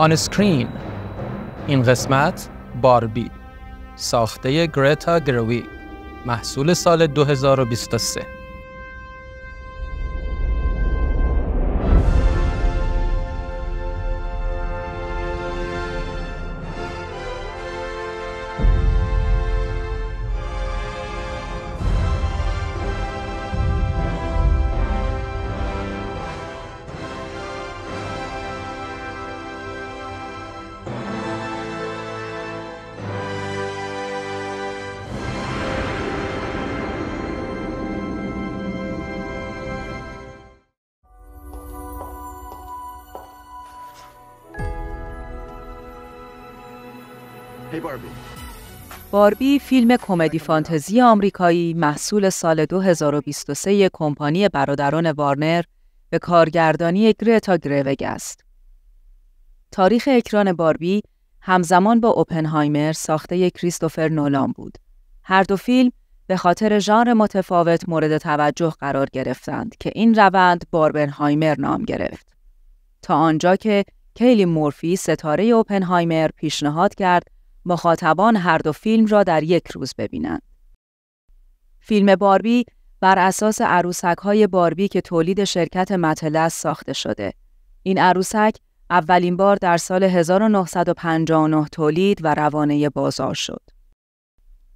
آن اسکرین. این قسمت باربی، ساخته گرتا گرویگ، محصول سال 2023. باربی فیلم کمدی فانتزی آمریکایی محصول سال 2023 کمپانی برادران وارنر به کارگردانی گرتا گرویگ است. تاریخ اکران باربی همزمان با اوپنهایمر ساخته کریستوفر نولان بود. هر دو فیلم به خاطر ژانر متفاوت مورد توجه قرار گرفتند که این روند باربنهایمر نام گرفت. تا آنجا که کیلی مورفی ستاره اوپنهایمر پیشنهاد کرد مخاطبان هر دو فیلم را در یک روز ببینند. فیلم باربی بر اساس عروسک‌های باربی که تولید شرکت متل است ساخته شده. این عروسک اولین بار در سال 1959 تولید و روانه بازار شد.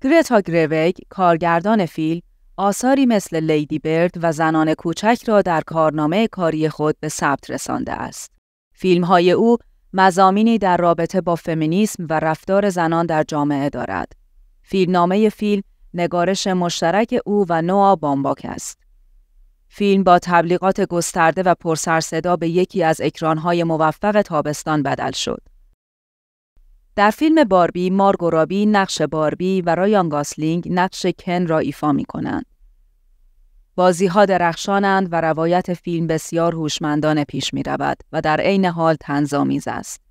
گرتا گرویگ، کارگردان فیلم، آثاری مثل لیدی برد و زنان کوچک را در کارنامه کاری خود به ثبت رسانده است. فیلم‌های او مضامینی در رابطه با فمینیسم و رفتار زنان در جامعه دارد. فیلمنامه فیلم نگارش مشترک او و نوآ بامباک است. فیلم با تبلیغات گسترده و پرسرصدا به یکی از اکرانهای موفق تابستان بدل شد. در فیلم باربی، مارگو رابی نقش باربی و رایان گاسلینگ نقش کن را ایفا می‌کنند. بازی‌ها درخشانند و روایت فیلم بسیار هوشمندانه پیش می‌رود و در عین حال طنزآمیز است.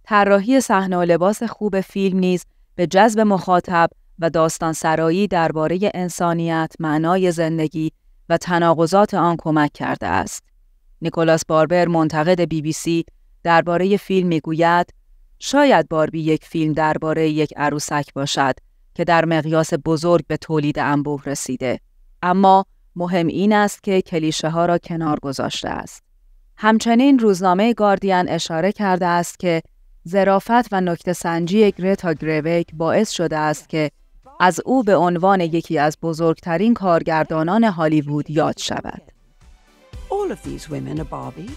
طراحی صحنه و لباس خوب فیلم نیز به جذب مخاطب و داستان‌سرایی درباره انسانیت، معنای زندگی و تناقضات آن کمک کرده است. نیکولاس باربر، منتقد BBC، درباره فیلم می‌گوید: شاید باربی یک فیلم درباره یک عروسک باشد که در مقیاس بزرگ به تولید انبوه رسیده. اما مهم این است که کلیشه‌ها را کنار گذاشته است. همچنین روزنامه گاردین اشاره کرده است که ظرافت و نکته‌سنجی گرتا گرویگ باعث شده است که از او به عنوان یکی از بزرگترین کارگردانان هالیوود یاد شود. All of these women are Barbie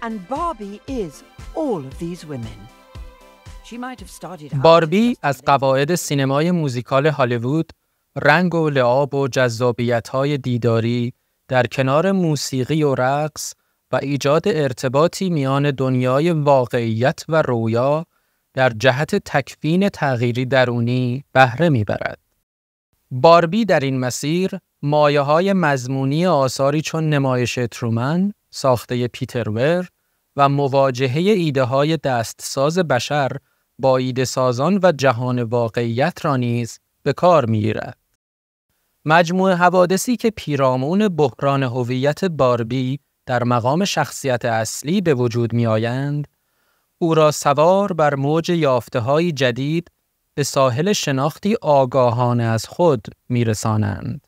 and Barbie is all of these women. باربی از قواعد سینمای موزیکال هالیوود، رنگ و لعاب و جذابیت‌های دیداری در کنار موسیقی و رقص و ایجاد ارتباطی میان دنیای واقعیت و رویا در جهت تکوین تغییری درونی بهره می‌برد. باربی در این مسیر مایه‌های مضمونی آثاری چون نمایش ترومن ساخته پیتر ور و مواجهه ایده‌های دستساز بشر با ایده‌سازان و جهان واقعیت را نیز به کار می‌گیرد. مجموعه حوادثی که پیرامون بحران هویت باربی در مقام شخصیت اصلی به وجود می‌آیند، او را سوار بر موج یافته‌های جدید به ساحل شناختی آگاهانه از خود می‌رسانند.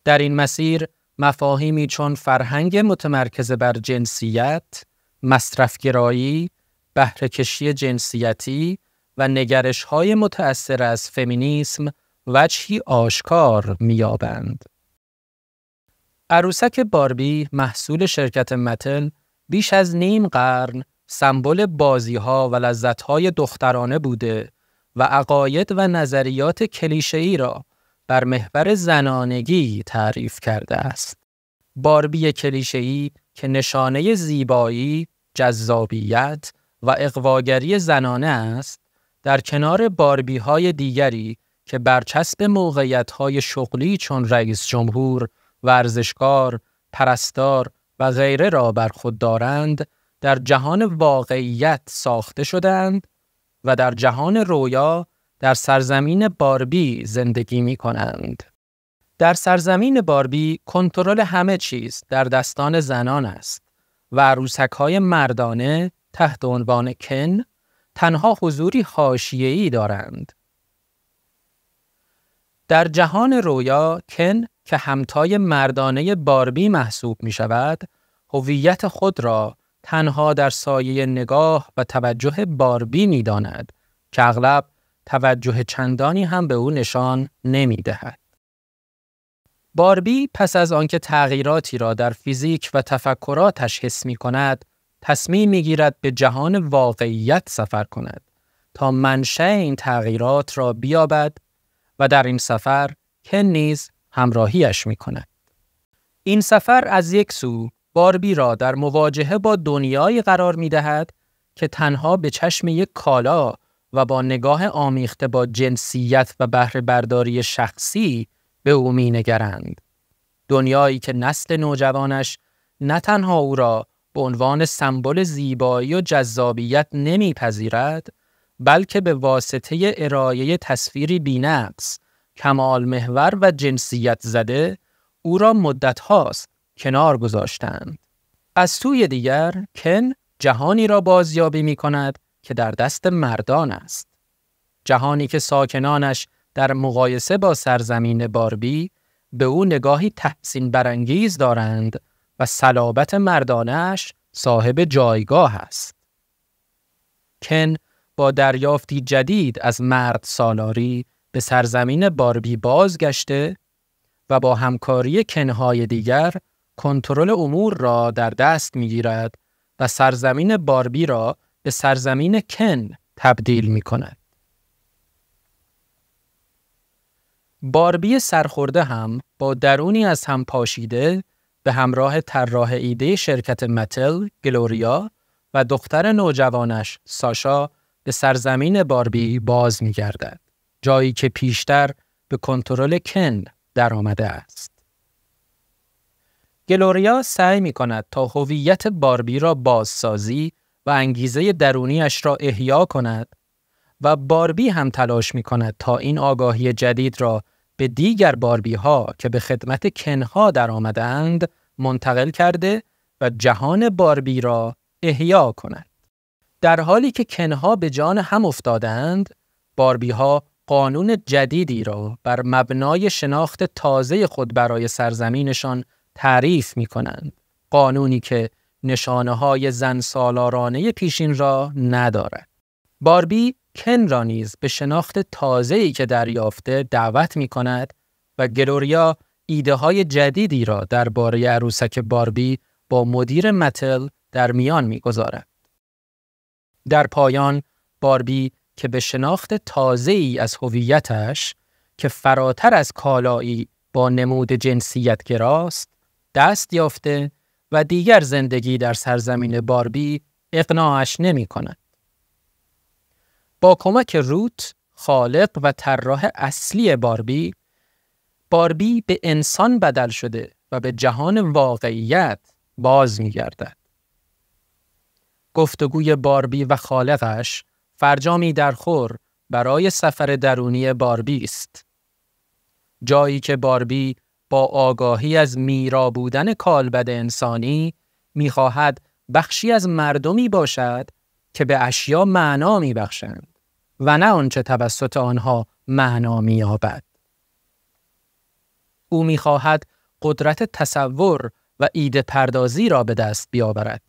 در این مسیر مفاهیمی چون فرهنگ متمرکز بر جنسیت، مصرفگرایی، بهره‌کشی جنسیتی و نگرش‌های متأثر از فمینیسم وجهی آشکار می‌یابند. عروسک باربی محصول شرکت متل بیش از نیم قرن سمبل بازی‌ها و لذت‌های دخترانه بوده و عقاید و نظریات کلیشه‌ای را بر محور زنانگی تعریف کرده است. باربی کلیشه‌ای که نشانه زیبایی، جذابیت و اغواگری زنانه است، در کنار باربی‌های دیگری که برچسب موقعیت‌های شغلی چون رئیس جمهور، ورزشکار، پرستار و غیره را بر خود دارند، در جهان واقعیت ساخته شدند و در جهان رویا در سرزمین باربی زندگی می‌کنند. در سرزمین باربی کنترل همه چیز در دستان زنان است و عروسک‌های مردانه تحت عنوان کن تنها حضوری حاشیه‌ای دارند. در جهان رویا کن که همتای مردانه باربی محسوب می شود، هویت خود را تنها در سایه نگاه و توجه باربی می داند که اغلب توجه چندانی هم به او نشان نمی دهد. باربی پس از آنکه تغییراتی را در فیزیک و تفکراتش حس می کند، تصمیم می گیرد به جهان واقعیت سفر کند تا منشأ این تغییرات را بیابد و در این سفر کن نیز همراهیش می کند. این سفر از یک سو باربی را در مواجهه با دنیایی قرار می دهد که تنها به چشم یک کالا و با نگاه آمیخته با جنسیت و بهره برداری شخصی به او می نگرند. دنیایی که نسل نوجوانش نه تنها او را به عنوان سمبل زیبایی و جذابیت نمی پذیرد، بلکه به واسطه ارائه تصویری بی‌نقص، کمال محور و جنسیت زده او را مدت هاست کنار گذاشتند. از سوی دیگر کن جهانی را بازیابی می کند که در دست مردان است. جهانی که ساکنانش در مقایسه با سرزمین باربی به او نگاهی تحسین برانگیز دارند و صلابت مردانش صاحب جایگاه است. کن با دریافتی جدید از مرد سالاری به سرزمین باربی بازگشته و با همکاری کنهای دیگر کنترل امور را در دست می‌گیرد و سرزمین باربی را به سرزمین کن تبدیل می‌کند. باربی سرخورده هم با درونی از هم پاشیده به همراه طراح ایده شرکت متل، گلوریا و دختر نوجوانش ساشا به سرزمین باربی باز می‌گردد، جایی که پیشتر به کنترل کن در آمده است. گلوریا سعی می‌کند تا هویت باربی را بازسازی و انگیزه درونیش را احیا کند و باربی هم تلاش می‌کند تا این آگاهی جدید را به دیگر باربی‌ها که به خدمت کنها در آمدند منتقل کرده و جهان باربی را احیا کند. در حالی که کنها به جان هم افتادند، باربی‌ها قانون جدیدی را بر مبنای شناخت تازه خود برای سرزمینشان تعریف می‌کنند. قانونی که نشانه‌های زن سالارانه پیشین را ندارد. باربی کن را نیز به شناخت تازه‌ای که دریافته دعوت می‌کند و گلوریا ایده‌های جدیدی را درباره عروسک باربی با مدیر متل در میان می‌گذارد. در پایان باربی که به شناخت تازه‌ای از هویتش که فراتر از کالایی با نمود جنسیت گراست دست یافته و دیگر زندگی در سرزمین باربی اقناعش نمی‌کند. با کمک روت، خالق و طراح اصلی باربی به انسان بدل شده و به جهان واقعیت باز می‌گردد. گفتگوی باربی و خالقش فرجامی درخور برای سفر درونی باربی است. جایی که باربی با آگاهی از میرا بودن کالبد انسانی می‌خواهد بخشی از مردمی باشد که به اشیا معنا می‌بخشند و نه آنچه توسط آنها معنا می‌یابد. او می‌خواهد قدرت تصور و ایده پردازی را به دست بیاورد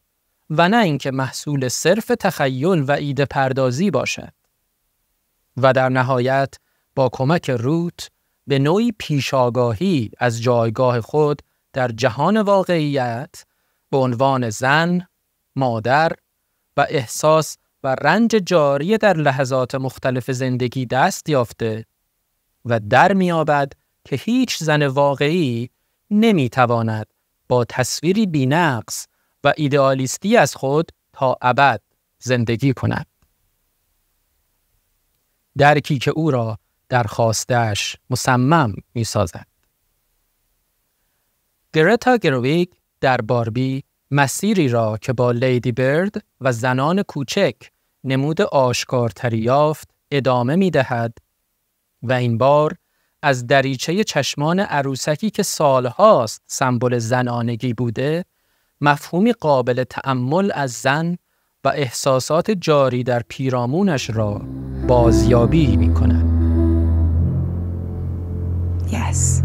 و نه اینکه محصول صرف تخیل و ایده پردازی باشد. و در نهایت با کمک روت به نوعی پیشاگاهی از جایگاه خود در جهان واقعیت به عنوان زن، مادر و احساس و رنج جاری در لحظات مختلف زندگی دست یافته و در می‌یابد که هیچ زن واقعی نمی‌تواند با تصویری بی‌نقص و ایدئالیستی از خود تا ابد زندگی کند. درکی که او را در خواسته‌اش مصمم می‌سازد. گرتا گرویگ در باربی مسیری را که با لیدی برد و زنان کوچک نمود آشکارتری یافت ادامه می‌دهد و این بار از دریچه چشمان عروسکی که سالهاست سمبل زنانگی بوده مفهومی قابل تأمل از زن و احساسات جاری در پیرامونش را بازیابی می‌کند. Yes.